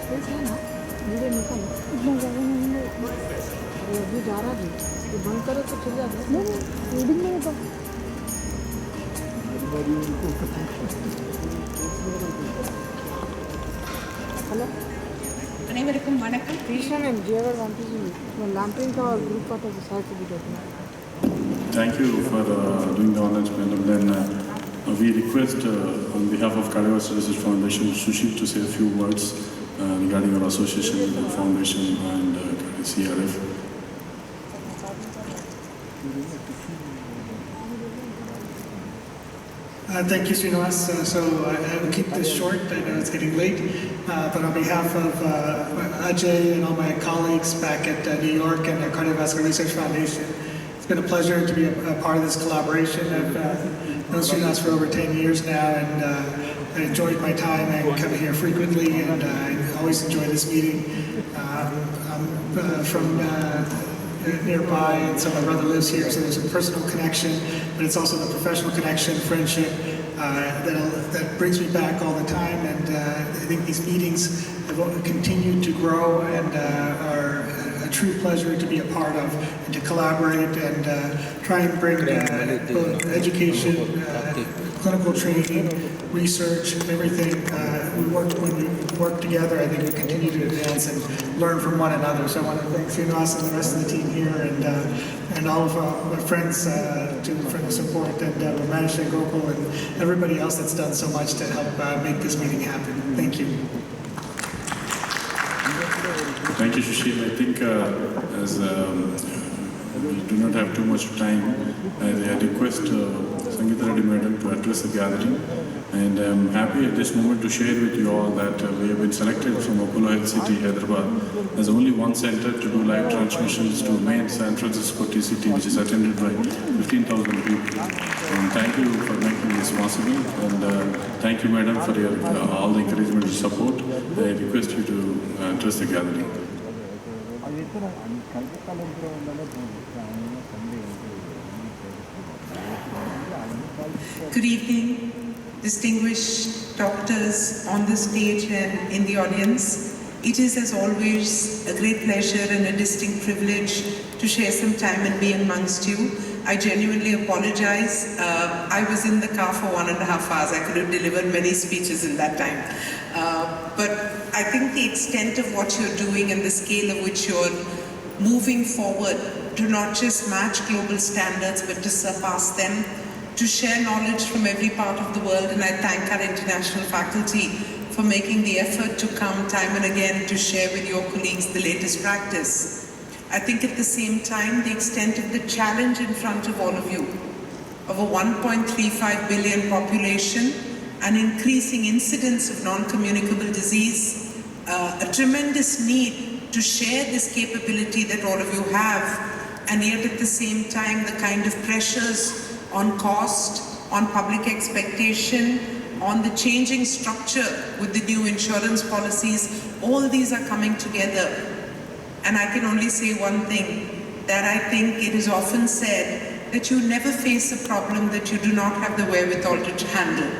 Space है ना, video निकालो। इतना ज़्यादा नहीं है। अरे अभी जा रहा है, ये बंद करो तो चल जाता है। नहीं, रीडिंग नहीं होता। हेलो, அனைவருக்கும் வணக்கம். Krishnan and Jaywar want to see you. Lamping का और group का तो साथ भी देते हैं. Thank you for doing the honors, madam. Then we request on behalf of Cardiovascular Research Foundation, Sushil to say a few words regarding our association with the foundation and CRF. Thank you, Srinivas. So I will keep this short. I know it's getting late. But on behalf of Ajay and all my colleagues back at New York and the Cardiovascular Research Foundation, it's been a pleasure to be a part of this collaboration. I've known Srinivas for over 10 years now, and I enjoyed my time. I come here frequently, and I always enjoy this meeting. I'm from nearby, and so my brother lives here, so there's a personal connection, but it's also the professional connection, friendship that brings me back all the time. And I think these meetings have continued to grow and are a true pleasure to be a part of and to collaborate and try and bring both education, clinical training, research, everything. When we work together, I think we continue to advance and learn from one another. So I want to thank Srinivas and the rest of the team here, and all of my friends for the support, and Ramesh and Gokul and everybody else that's done so much to help make this meeting happen. Thank you. Thank you, Sushil. I think as we do not have too much time, I request Sangita Reddy madam to address the gathering. And I'm happy at this moment to share with you all that we have been selected from Apollo Health City, Hyderabad. There's only one center to do live transmissions to main San Francisco TCT, which is attended by 15,000 people. And thank you for making this possible. And thank you, madam, for your all the encouragement and support. I request you to address the gathering. Good evening, distinguished doctors on the stage and in the audience. It is, as always, a great pleasure and a distinct privilege to share some time and be amongst you. I genuinely apologize. I was in the car for 1.5 hours. I could have delivered many speeches in that time. But I think the extent of what you're doing and the scale of which you're moving forward to not just match global standards, but to surpass them, to share knowledge from every part of the world. And I thank our international faculty for making the effort to come time and again to share with your colleagues the latest practice. I think at the same time, the extent of the challenge in front of all of you, of a 1.35 billion population, an increasing incidence of non-communicable disease, a tremendous need to share this capability that all of you have, and yet at the same time, the kind of pressures on cost, on public expectation, on the changing structure with the new insurance policies, all these are coming together. And I can only say one thing, that I think it is often said that you never face a problem that you do not have the wherewithal to handle.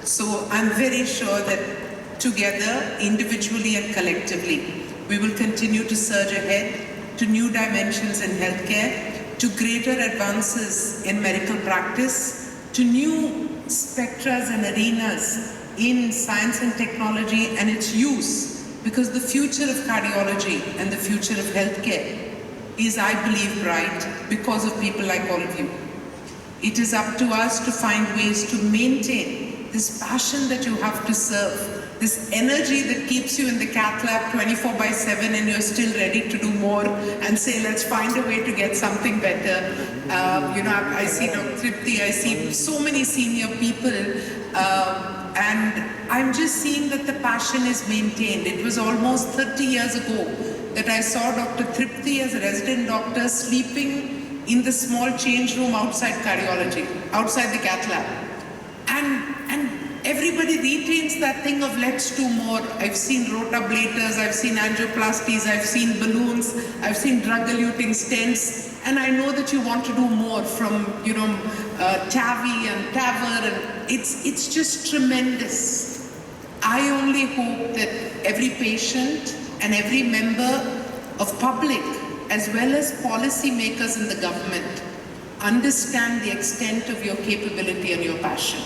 So I'm very sure that together, individually and collectively, we will continue to surge ahead to new dimensions in healthcare, to greater advances in medical practice, to new spectras and arenas in science and technology and its use, because the future of cardiology and the future of healthcare is, I believe, bright because of people like all of you. It is up to us to find ways to maintain this passion that you have to serve, this energy that keeps you in the cath lab 24/7 and you're still ready to do more and say, let's find a way to get something better. I see Dr. Tripti, I see so many senior people, and I'm just seeing that the passion is maintained. It was almost 30 years ago that I saw Dr. Tripti as a resident doctor sleeping in the small change room outside cardiology, outside the cath lab. And everybody retains that thing of let's do more. I've seen rotablators, I've seen angioplasties, I've seen balloons, I've seen drug-eluting stents, and I know that you want to do more from, TAVI and TAVR, and it's just tremendous. I only hope that every patient and every member of public, as well as policy makers in the government, understand the extent of your capability and your passion.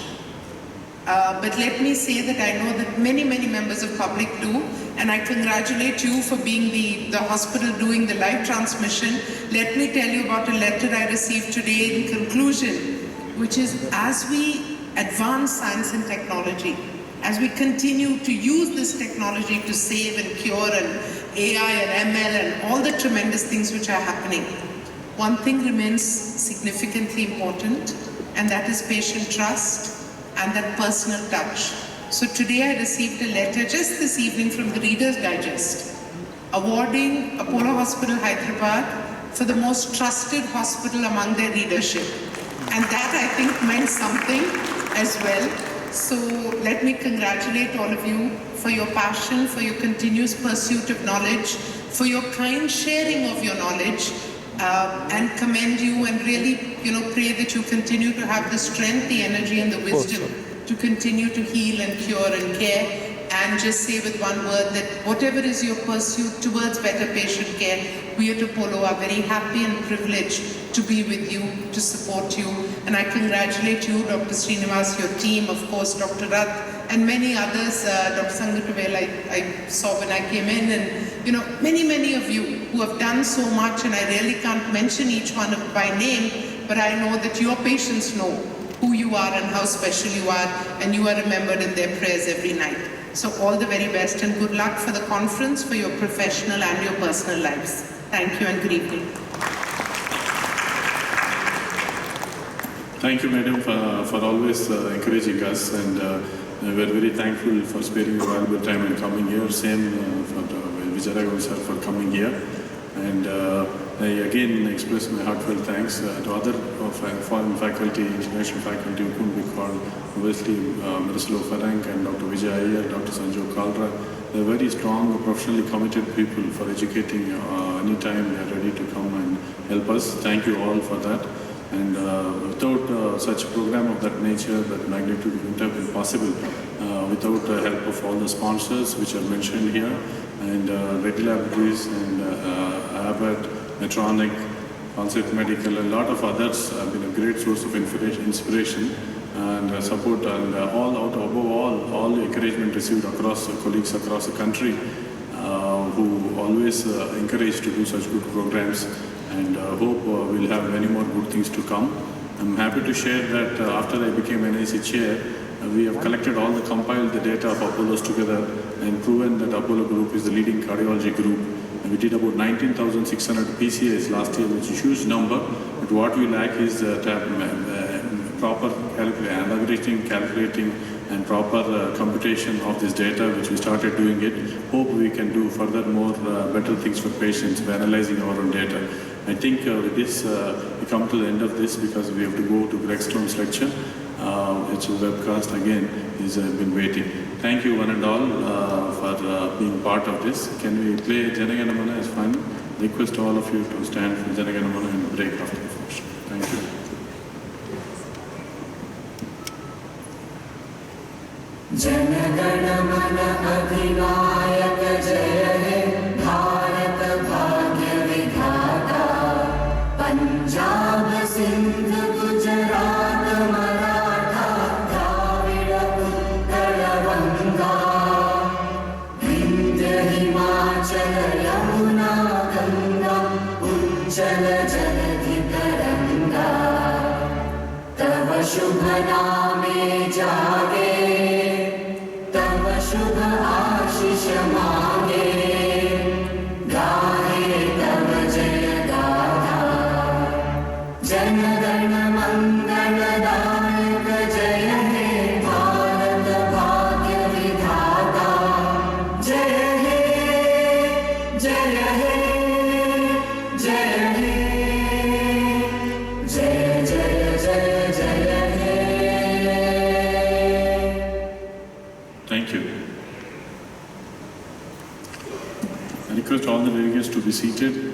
But let me say that I know that many members of public do, and I congratulate you for being the hospital doing the live transmission. Let me tell you about a letter I received today in conclusion, which is, as we advance science and technology, as we continue to use this technology to save and cure, and AI and ML and all the tremendous things which are happening, one thing remains significantly important, and that is patient trust and that personal touch. So today I received a letter just this evening from the Reader's Digest awarding Apollo Hospital Hyderabad for the most trusted hospital among their readership. And that, I think, meant something as well. So let me congratulate all of you for your passion, for your continuous pursuit of knowledge, for your kind sharing of your knowledge, and commend you and really, pray that you continue to have the strength, the energy and the wisdom to continue to heal and cure and care. And just say with one word that whatever is your pursuit towards better patient care, we at Apollo are very happy and privileged to be with you, to support you. And I congratulate you, Dr. Srinivas, your team, of course, Dr. Rath, and many others, Dr. Sangita Reddy, I saw when I came in, and many of you who have done so much, and I really can't mention each one by name, but I know that your patients know who you are and how special you are, and you are remembered in their prayers every night. So all the very best and good luck for the conference, for your professional and your personal lives. Thank you and good evening. Thank you, Madam, for always encouraging us, and we're very thankful for sparing your valuable time and coming here. Same for Vijayaraghava sir for coming here. And I again express my heartfelt thanks to other foreign faculty, international faculty who couldn't be called, obviously Miroslav Ferenc and Dr. Vijay Iyer, Dr. Sanjay Kalra. They're very strong, professionally committed people for educating anytime they are ready to come and help us. Thank you all for that. And without such a program of that nature, that magnitude wouldn't have been possible without the help of all the sponsors which are mentioned here, and Reddy Laboratories and Abbott, Medtronic, Concert Medical, and a lot of others have been a great source of inspiration and support, and above all the encouragement received across colleagues across the country who always encourage to do such good programs, and hope we'll have many more good things to come. I'm happy to share that after I became NIC chair, we have collected all compiled the data of Apollo's together and proven that Apollo Group is the leading cardiology group. And we did about 19,600 PCAs last year, which is a huge number. But what we lack is proper calculating and proper computation of this data, which we started doing it. Hope we can do further more better things for patients by analyzing our own data. I think with this, we come to the end of this because we have to go to Greg Stone's lecture. It's a webcast again. He's been waiting. Thank you one and all for being part of this. Can we play Janagana Mana as fun? Request all of you to stand for Janagana Mana and break after the function. Thank you. Janagana Mana Adhinayak Jaya He Bharat Bhagya Vidhata Punjab Sindh Gujarat Maratha Dravida Uttara Vanga Vindhya Himachal Yamuna Ganga Unjala Jaladhi Taranga Tava Shubha Name Jage शुभ आशीष मांगे गाहे तव जय गाथा जन गण मंगल दायक जय हे भारत भाग्य विधाता जय हे जय हे जय हे जय जय जय जय हे. Thank you. I request all the delegates to be seated.